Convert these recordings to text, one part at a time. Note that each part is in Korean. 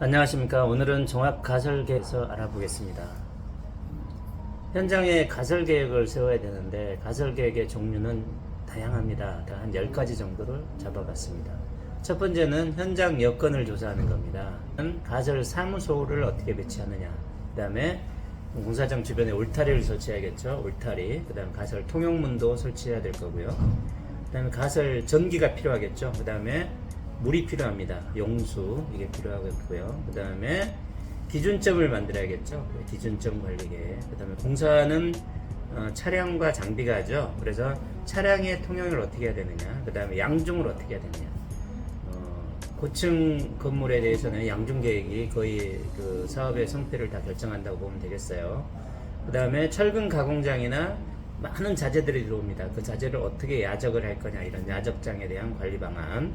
안녕하십니까. 오늘은 종합가설계에서 알아보겠습니다. 현장에 가설계획을 세워야 되는데 가설계획의 종류는 다양합니다. 한 10가지 정도를 잡아봤습니다. 첫 번째는 현장 여건을 조사하는 겁니다. 가설사무소를 어떻게 배치하느냐, 그 다음에 공사장 주변에 울타리를 설치해야겠죠. 울타리, 그 다음 가설 통용문도 설치해야 될 거고요. 그 다음에 가설 전기가 필요하겠죠. 그 다음에 물이 필요합니다. 용수, 이게 필요하겠고요. 그 다음에 기준점을 만들어야겠죠. 기준점 관리계. 그 다음에 공사는 차량과 장비가 하죠. 그래서 차량의 통행을 어떻게 해야 되느냐, 그 다음에 양중을 어떻게 해야 되느냐. 고층 건물에 대해서는 양중 계획이 거의 그 사업의 성패를 다 결정한다고 보면 되겠어요. 그 다음에 철근 가공장이나 많은 자재들이 들어옵니다. 그 자재를 어떻게 야적을 할 거냐, 이런 야적장에 대한 관리 방안.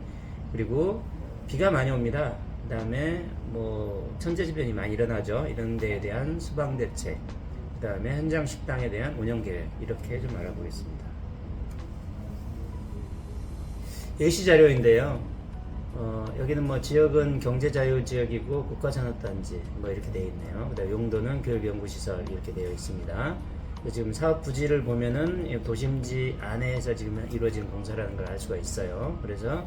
그리고 비가 많이 옵니다. 그 다음에 뭐 천재지변이 많이 일어나죠. 이런 데에 대한 수방 대책, 그 다음에 현장 식당에 대한 운영 계획, 이렇게 좀 알아보겠습니다. 예시 자료인데요. 여기는 뭐 지역은 경제자유지역이고 국가산업단지 뭐 이렇게 되어 있네요. 그다음 용도는 교육연구시설 이렇게 되어 있습니다. 지금 사업 부지를 보면은 도심지 안에서 지금 이루어지는 공사라는 걸 알 수가 있어요. 그래서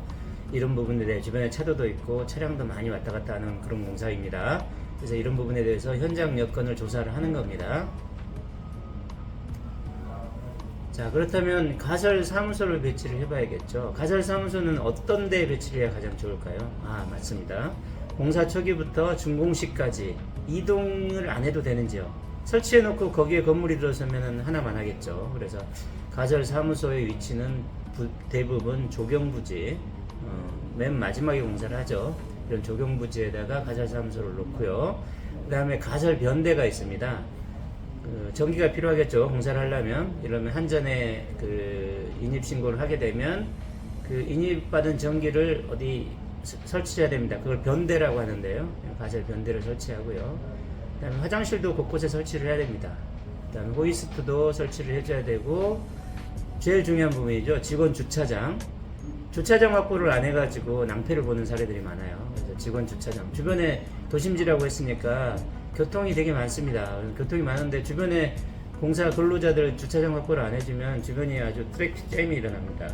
이런 부분에 대해 주변에 차도도 있고 차량도 많이 왔다 갔다 하는 그런 공사입니다. 그래서 이런 부분에 대해서 현장 여건을 조사를 하는 겁니다. 자, 그렇다면 가설 사무소를 배치를 해봐야겠죠. 가설 사무소는 어떤 데에 배치를 해야 가장 좋을까요? 맞습니다. 공사 초기부터 준공식까지 이동을 안 해도 되는 지역 설치해놓고 거기에 건물이 들어서면 하나만 하겠죠. 그래서 가설 사무소의 위치는 대부분 조경부지, 맨 마지막에 공사를 하죠. 이런 조경부지에다가 가설 사무소를 놓고요. 그 다음에 가설 변대가 있습니다. 전기가 필요하겠죠. 공사를 하려면. 이러면 한전에 인입 신고를 하게 되면 그 인입받은 전기를 어디 설치해야 됩니다. 그걸 변대라고 하는데요. 가설 변대를 설치하고요. 그 다음에 화장실도 곳곳에 설치를 해야 됩니다. 그 다음에 호이스트도 설치를 해줘야 되고, 제일 중요한 부분이죠. 직원 주차장. 주차장 확보를 안 해가지고 낭패를 보는 사례들이 많아요. 그래서 직원 주차장. 주변에 도심지라고 했으니까 교통이 되게 많습니다. 교통이 많은데 주변에 공사 근로자들 주차장 확보를 안 해주면 주변이 아주 트래픽 잼이 일어납니다.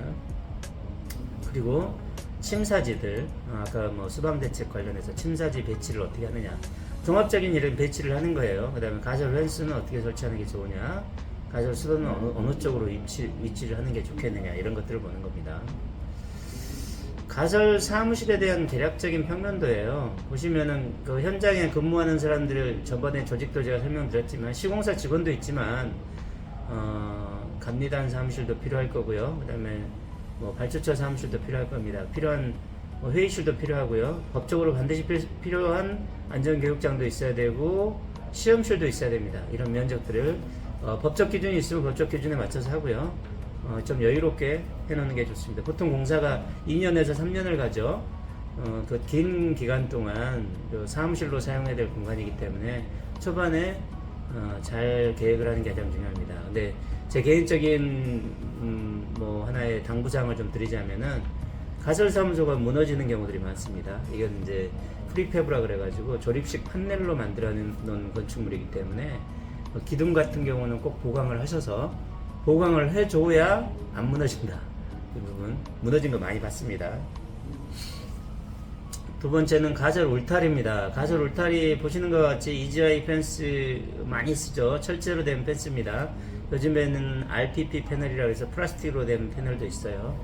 그리고 침사지들, 아까 뭐 수방대책 관련해서 침사지 배치를 어떻게 하느냐, 종합적인 이런 배치를 하는 거예요. 그 다음에 가설 펜스는 어떻게 설치하는 게 좋으냐, 가설 수도는 어느 쪽으로 위치를 하는 게 좋겠느냐, 이런 것들을 보는 겁니다. 가설 사무실에 대한 대략적인 평면도예요. 보시면은 그 현장에 근무하는 사람들을 저번에 조직도 제가 설명드렸지만 시공사 직원도 있지만 감리단 사무실도 필요할 거고요. 그다음에 뭐 발주처 사무실도 필요할 겁니다. 필요한 뭐 회의실도 필요하고요. 법적으로 반드시 필요한 안전교육장도 있어야 되고 시험실도 있어야 됩니다. 이런 면적들을 법적 기준이 있으면 법적 기준에 맞춰서 하고요. 좀 여유롭게 해놓는 게 좋습니다. 보통 공사가 2년에서 3년을 가죠. 그 긴 기간 동안 그 사무실로 사용해야 될 공간이기 때문에 초반에 잘 계획을 하는 게 가장 중요합니다. 근데 제 개인적인 뭐 하나의 당부사항을 좀 드리자면은 가설사무소가 무너지는 경우들이 많습니다. 이건 이제 프리패브라 그래가지고 조립식 판넬로 만들어 놓은 건축물이기 때문에 기둥 같은 경우는 꼭 보강을 하셔서 보강을 해줘야 안 무너진다. 이 부분 무너진 거 많이 봤습니다. 두 번째는 가설 울타리입니다. 가설 울타리 보시는 것 같이 EGI 펜스 많이 쓰죠. 철제로 된 펜스입니다. 요즘에는 RPP 패널이라고 해서 플라스틱으로 된 패널도 있어요.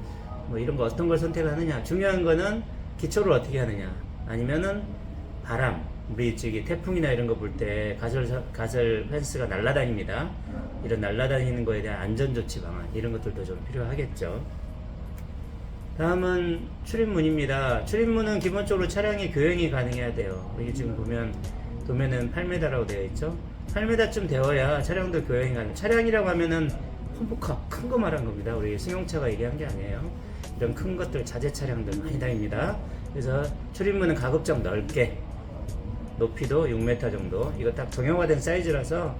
뭐 이런 거 어떤 걸 선택하느냐, 중요한 거는 기초를 어떻게 하느냐, 아니면은 바람, 우리 저기 태풍이나 이런 거 볼 때 가설 펜스가 날아다닙니다. 이런 날아다니는 거에 대한 안전조치 방안, 이런 것들도 좀 필요하겠죠. 다음은 출입문입니다. 출입문은 기본적으로 차량의 교행이 가능해야 돼요. 이게 지금 보면 도면은 8m라고 되어 있죠. 8m쯤 되어야 차량도 교행이 가능. 차량이라고 하면은 펌프카 큰 거 말한 겁니다. 우리 승용차가 얘기한 게 아니에요. 이런 큰 것들, 자재 차량들 많이 다닙니다. 그래서 출입문은 가급적 넓게, 높이도 6m 정도, 이거 딱 정형화된 사이즈라서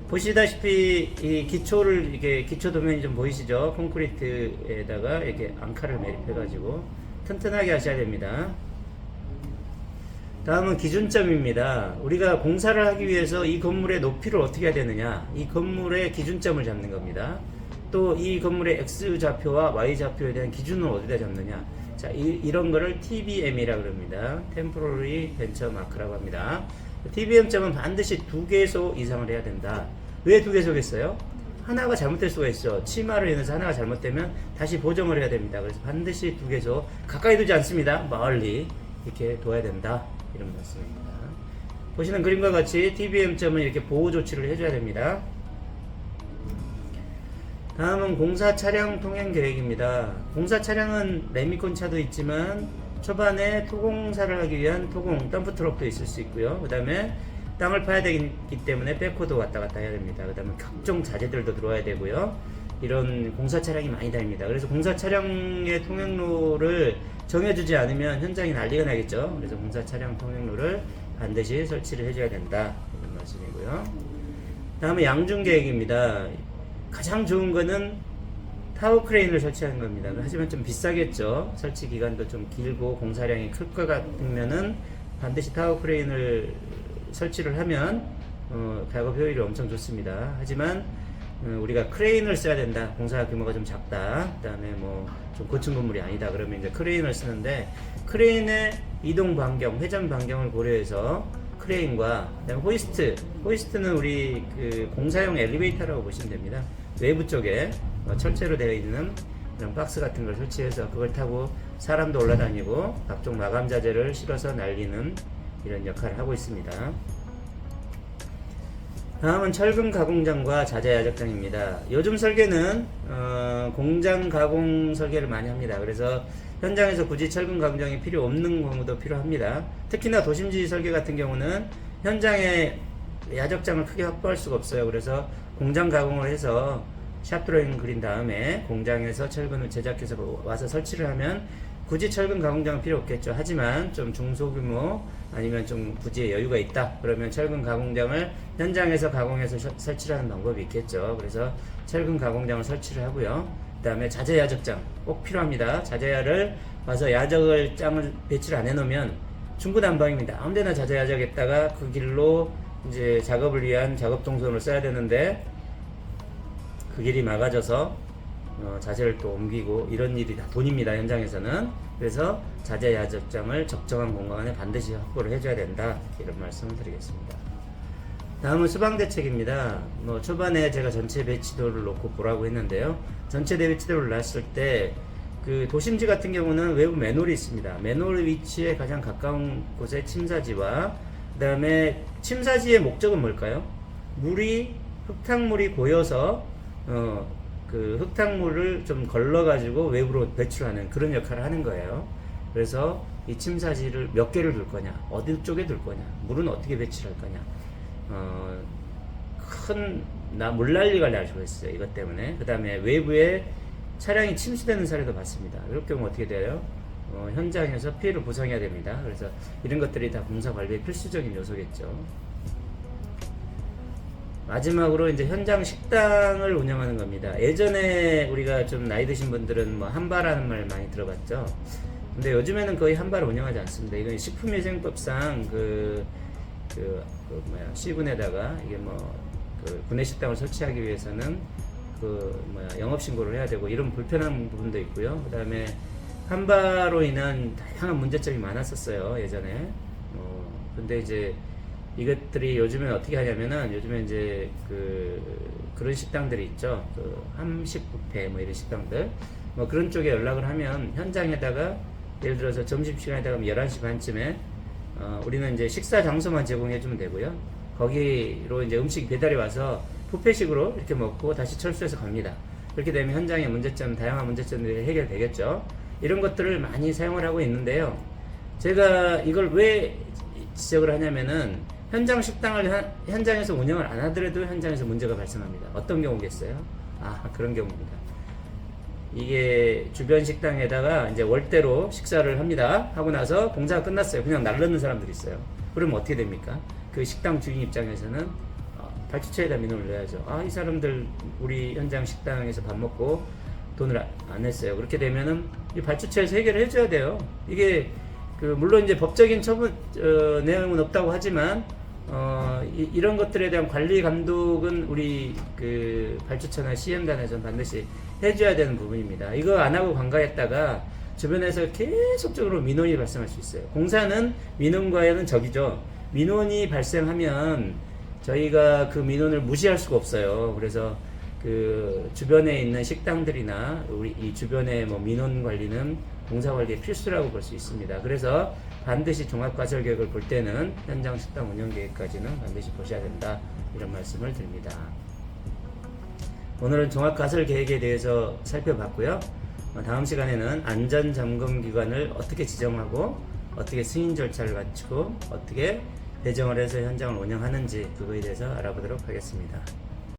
보시다시피 이 기초를, 이게 기초 도면이 좀 보이시죠? 콘크리트에다가 이렇게 앙카를 매립해 가지고 튼튼하게 하셔야 됩니다. 다음은 기준점입니다. 우리가 공사를 하기 위해서 이 건물의 높이를 어떻게 해야 되느냐, 이 건물의 기준점을 잡는 겁니다. 또 이 건물의 X좌표와 Y좌표에 대한 기준을 어디다 잡느냐, 자, 이런 거를 TBM이라고 합니다. Temporary Benchmark라고 합니다. TBM점은 반드시 2개소 이상을 해야 된다. 왜 2개소겠어요? 하나가 잘못될 수가 있어. 치마로 인해서 하나가 잘못되면 다시 보정을 해야 됩니다. 그래서 반드시 2개소, 가까이 두지 않습니다. 멀리 이렇게 둬야 된다, 이런 말씀입니다. 보시는 그림과 같이 TBM점은 이렇게 보호 조치를 해줘야 됩니다. 다음은 공사 차량 통행 계획입니다. 공사 차량은 레미콘 차도 있지만 초반에 토공사를 하기 위한 토공 덤프 트럭도 있을 수 있고요. 그 다음에 땅을 파야 되기 때문에 백호도 왔다 갔다 해야 됩니다. 그 다음에 각종 자재들도 들어와야 되고요. 이런 공사 차량이 많이 다닙니다. 그래서 공사 차량의 통행로를 정해주지 않으면 현장이 난리가 나겠죠. 그래서 공사 차량 통행로를 반드시 설치를 해줘야 된다, 이런 말씀이고요. 다음에 양중 계획입니다. 가장 좋은 거는 타워 크레인을 설치하는 겁니다. 하지만 좀 비싸겠죠. 설치 기간도 좀 길고 공사량이 클 것 같으면은 반드시 타워 크레인을 설치를 하면 작업 효율이 엄청 좋습니다. 하지만 우리가 크레인을 써야 된다, 공사 규모가 좀 작다, 그 다음에 뭐 좀 고층 건물이 아니다, 그러면 이제 크레인을 쓰는데, 크레인의 이동 반경, 회전 반경을 고려해서 크레인과 그다음에 호이스트는 우리 그 공사용 엘리베이터라고 보시면 됩니다. 외부 쪽에 철제로 되어 있는 이런 박스 같은 걸 설치해서 그걸 타고 사람도 올라다니고 각종 마감 자재를 실어서 날리는 이런 역할을 하고 있습니다. 다음은 철근 가공장과 자재 야적장입니다. 요즘 설계는 공장 가공 설계를 많이 합니다. 그래서 현장에서 굳이 철근 가공장이 필요 없는 경우도 필요합니다. 특히나 도심지 설계 같은 경우는 현장에 야적장을 크게 확보할 수가 없어요. 그래서 공장 가공을 해서 샵 드로잉 그린 다음에 공장에서 철근을 제작해서 와서 설치를 하면 굳이 철근 가공장은 필요 없겠죠. 하지만 좀 중소규모 아니면 좀 부지에 여유가 있다, 그러면 철근 가공장을 현장에서 가공해서 설치를 하는 방법이 있겠죠. 그래서 철근 가공장을 설치를 하고요. 그 다음에 자재 야적장 꼭 필요합니다. 자재야를 와서 야적을 장을 배치를 안 해놓으면 중구난방입니다. 아무데나 자재 야적했다가 그 길로 이제 작업을 위한 작업 동선을 써야 되는데 그 길이 막아져서 자재를 또 옮기고 이런 일이 다 돈입니다, 현장에서는. 그래서 자재 야적장을 적정한 공간에 반드시 확보를 해줘야 된다, 이런 말씀을 드리겠습니다. 다음은 수방 대책입니다. 초반에 제가 전체 배치도를 놓고 보라고 했는데요. 전체 배치도를 놨을 때 그 도심지 같은 경우는 외부 맨홀이 있습니다. 맨홀 위치에 가장 가까운 곳에 침사지와 그 다음에 침사지의 목적은 뭘까요? 흙탕물이 고여서 그 흙탕물을 좀 걸러가지고 외부로 배출하는 그런 역할을 하는 거예요. 그래서 이 침사지를 몇 개를 둘 거냐, 어디 쪽에 둘 거냐, 물은 어떻게 배출할 거냐, 큰 물난리가 날 수가 있어요, 이것 때문에. 그 다음에 외부에 차량이 침수되는 사례도 봤습니다. 이럴 경우 어떻게 돼요? 현장에서 피해를 보상해야 됩니다. 그래서 이런 것들이 다 공사 관리의 필수적인 요소겠죠. 마지막으로 이제 현장 식당을 운영하는 겁니다. 예전에 우리가 좀 나이 드신 분들은 뭐 한바라는 말 많이 들어봤죠. 근데 요즘에는 거의 한바를 운영하지 않습니다. 이건 식품위생법상 C군에다가 이게 그 구내식당을 설치하기 위해서는 영업신고를 해야 되고 이런 불편한 부분도 있고요. 그 다음에 한바로 인한 다양한 문제점이 많았었어요, 예전에. 근데 이제 이것들이 요즘엔 어떻게 하냐면은, 요즘에 이제 그런 식당들이 있죠. 한식 뷔페 이런 식당들. 그런 쪽에 연락을 하면 현장에다가 예를 들어서 점심시간에다가 11시 반쯤에 우리는 이제 식사 장소만 제공해 주면 되고요. 거기로 이제 음식이 배달이 와서 뷔페식으로 이렇게 먹고 다시 철수해서 갑니다. 그렇게 되면 현장의 다양한 문제점들이 해결되겠죠. 이런 것들을 많이 사용을 하고 있는데요. 제가 이걸 왜 지적을 하냐면은, 현장 식당을 현장에서 운영을 안 하더라도 현장에서 문제가 발생합니다. 어떤 경우겠어요? 그런 경우입니다. 이게 주변 식당에다가 이제 월대로 식사를 합니다. 하고 나서 공사가 끝났어요. 그냥 날르는 사람들이 있어요. 그러면 어떻게 됩니까? 그 식당 주인 입장에서는 발주처에다 민원을 내야죠. 이 사람들 우리 현장 식당에서 밥 먹고 돈을 안 냈어요. 그렇게 되면은 이 발주처에서 해결을 해줘야 돼요. 이게 물론 이제 법적인 처분 내용은 없다고 하지만 이런 것들에 대한 관리 감독은 우리 발주처나 CM단에서 반드시 해줘야 되는 부분입니다. 이거 안 하고 관가했다가 주변에서 계속적으로 민원이 발생할 수 있어요. 공사는 민원과는 적이죠. 민원이 발생하면 저희가 그 민원을 무시할 수가 없어요. 그래서 주변에 있는 식당들이나 우리 이 주변의 민원 관리는 공사 관리의 필수라고 볼 수 있습니다. 그래서 반드시 종합가설 계획을 볼 때는 현장 식당 운영 계획까지는 반드시 보셔야 된다, 이런 말씀을 드립니다. 오늘은 종합가설 계획에 대해서 살펴봤고요. 다음 시간에는 안전점검기관을 어떻게 지정하고 어떻게 승인 절차를 갖추고 어떻게 배정을 해서 현장을 운영하는지 그거에 대해서 알아보도록 하겠습니다.